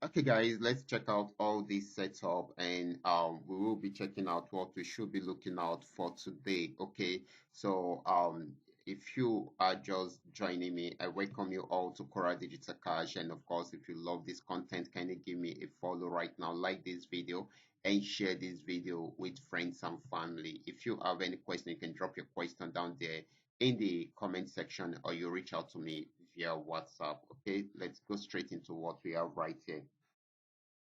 Okay, guys, let's check out all this setup, and we will be checking out what we should be looking out for today. Okay, so if you are just joining me, I welcome you all to Qora Digital Cash. And of course, if you love this content, kindly give me a follow right now, like this video, and share this video with friends and family. If you have any question, you can drop your question down there in the comment section, or you reach out to me via WhatsApp. Okay, let's go straight into what we have right here.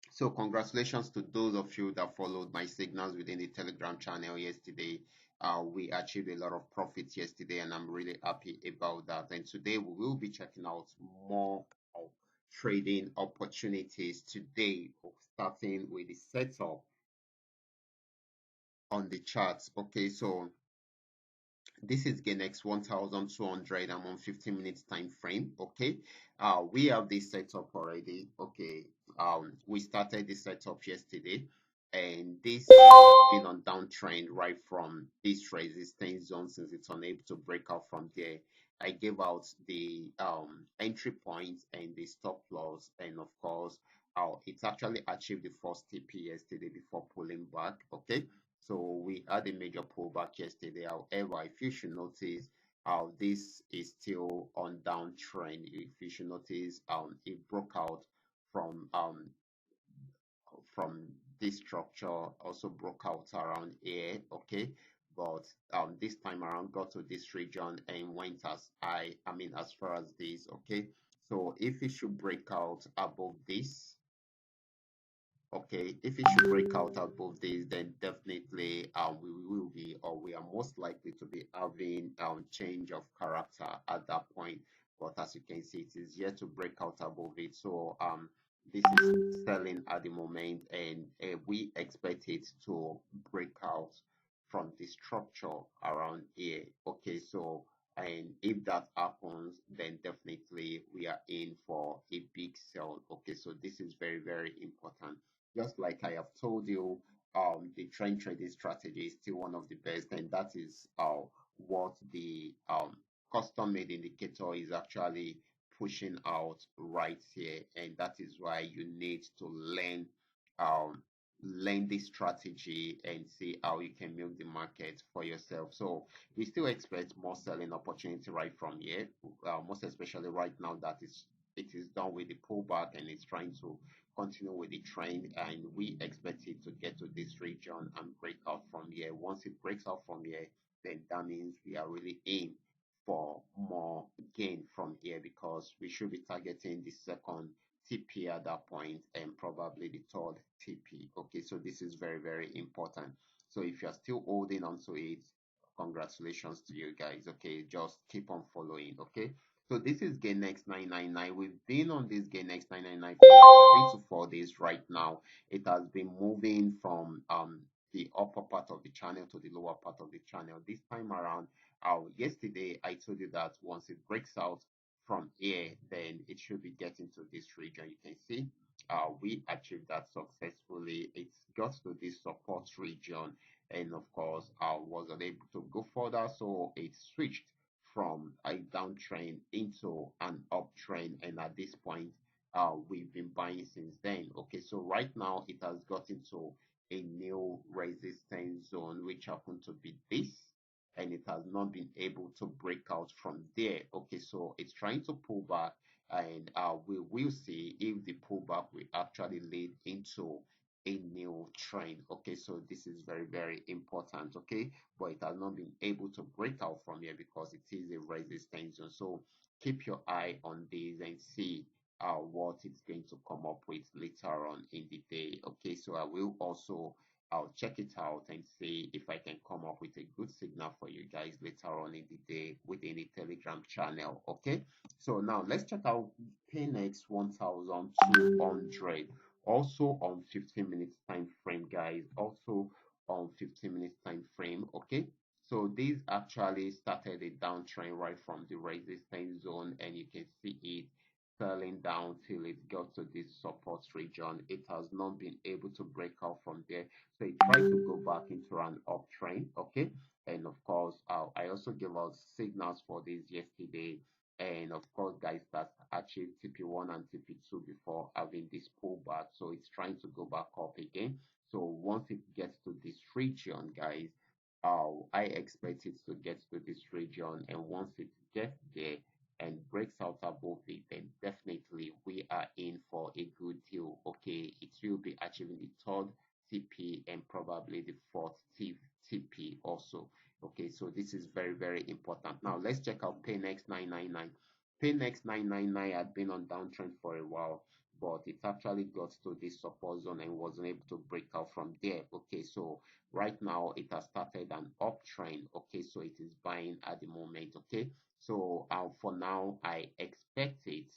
So congratulations to those of you that followed my signals within the Telegram channel yesterday. We achieved a lot of profits yesterday, and I'm really happy about that. And today we will be checking out more of trading opportunities today, starting with the setup on the charts. Okay, so this is Ganex 1200. I'm on 15 minutes time frame. Okay, we have this setup already. Okay, we started this setup yesterday, and this has been on downtrend right from this resistance zone since it's unable to break out from there. I gave out the entry points and the stop loss, and of course, it's actually achieved the first TP yesterday before pulling back. Okay, so we had a major pullback yesterday. However, if you should notice, this is still on downtrend. If you should notice, it broke out from from this structure, also broke out around here. Okay, but this time around got to this region and went as high. I mean, as far as this. Okay, so if it should break out above this, okay, if it should break out above this, then definitely we will be, or we are most likely to be having change of character at that point. But as you can see, it is yet to break out above it. So this is selling at the moment, and we expect it to break out from the structure around here. Okay, so and if that happens, then definitely we are in for a big sell. Okay, so this is very, very important. Just like I have told you, the trend trading strategy is still one of the best, and that is what the custom made indicator is actually pushing out right here, and that is why you need to um, learn this strategy and see how you can milk the market for yourself. So we still expect more selling opportunity right from here, most especially right now that it is done with the pullback and it's trying to continue with the trend, and we expect it to get to this region and break out from here. Once it breaks out from here, then that means we are really in for more gain from here, because we should be targeting the second TP at that point and probably the third TP. Okay, so this is very, very important. So if you're still holding on to it, congratulations to you guys. Okay, just keep on following. Okay, so this is Gainx 999. We've been on this Gainx 999 for like 3 to 4 days right now. It has been moving from the upper part of the channel to the lower part of the channel. This time around, yesterday I told you that once it breaks out from here, then it should be getting to this region. You can see we achieved that successfully. It's got to this support region, and of course was unable to go further, so it switched from a downtrend into an uptrend, and at this point we've been buying since then. Okay, so right now it has gotten to a new resistance zone, which happened to be this, and it has not been able to break out from there. Okay, so it's trying to pull back, and we will see if the pullback will actually lead into a new trend. Okay, so this is very, very important. Okay, but it has not been able to break out from here because it is a resistance zone. So keep your eye on this and see what it's going to come up with later on in the day. Okay, so I will also, I'll check it out and see if I can come up with a good signal for you guys later on in the day within the Telegram channel. Okay, so now let's check out PNX 1200, also on 15 minutes time frame, guys. Also on 15 minutes time frame. Okay, so this actually started a downtrend right from the resistance zone, and you can see it selling down till it got to this support region. It has not been able to break out from there, so it tried to go back into an uptrend. Okay, and of course I also gave out signals for this yesterday, and of course guys that achieved TP1 and TP2 before having this pullback, so it's trying to go back up again. So once it gets to this region guys, I expect it to get to this region, and once it gets there and breaks out above it, then definitely we are in for a good deal. Okay, it will be achieving the third TP and probably the fourth TP also. Okay, so this is very, very important. Now let's check out PayNext 999. PayNext 999 had been on downtrend for a while, but it actually got to this support zone and wasn't able to break out from there. Okay, so right now it has started an uptrend. Okay, so it is buying at the moment. Okay, so for now I expect it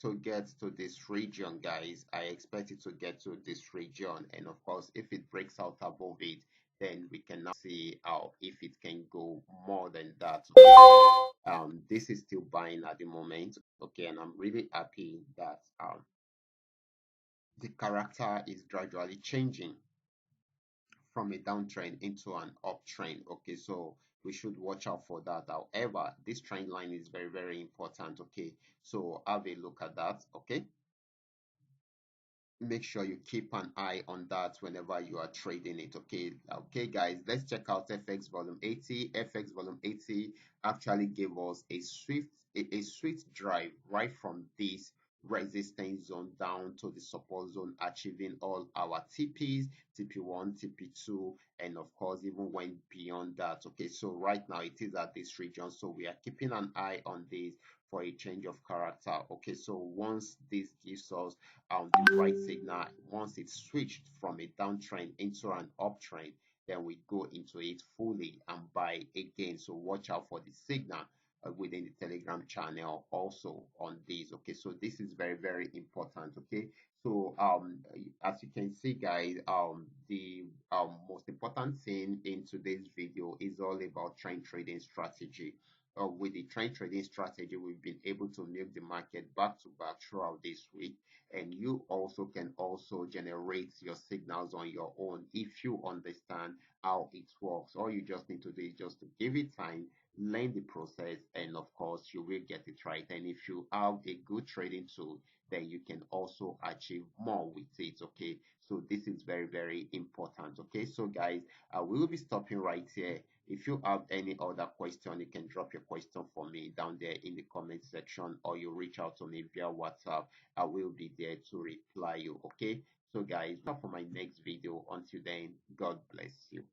to get to this region guys. I expect it to get to this region, and of course if it breaks out above it, then we can now see how if it can go more than that. Okay, this is still buying at the moment. Okay, and I'm really happy that the character is gradually changing from a downtrend into an uptrend. Okay, so we should watch out for that. However, this trend line is very, very important. Okay, so have a look at that. Okay, make sure you keep an eye on that whenever you are trading it. Okay guys, let's check out FX volume 80. FX volume 80 actually gave us a swift drive right from this resistance zone down to the support zone, achieving all our TPs, TP1, TP2, and of course even went beyond that. Okay, so right now it is at this region, so we are keeping an eye on this for a change of character. Okay, so once this gives us the right signal, once it's switched from a downtrend into an uptrend, then we go into it fully and buy again. So watch out for the signal within the Telegram channel also on this. Okay, so this is very, very important. Okay, so as you can see guys, the most important thing in today's video is all about trend trading strategy. With the trend trading strategy, we've been able to move the market back to back throughout this week, and you also can also generate your signals on your own if you understand how it works. All you just need to do is just to give it time, learn the process, and of course you will get it right. And if you have a good trading tool, then you can also achieve more with it. Okay, so this is very, very important. Okay, so guys, we will be stopping right here. If you have any other question, you can drop your question for me down there in the comment section, or you reach out to me via WhatsApp. I will be there to reply you. Okay, so guys, for my next video. Until then, God bless you.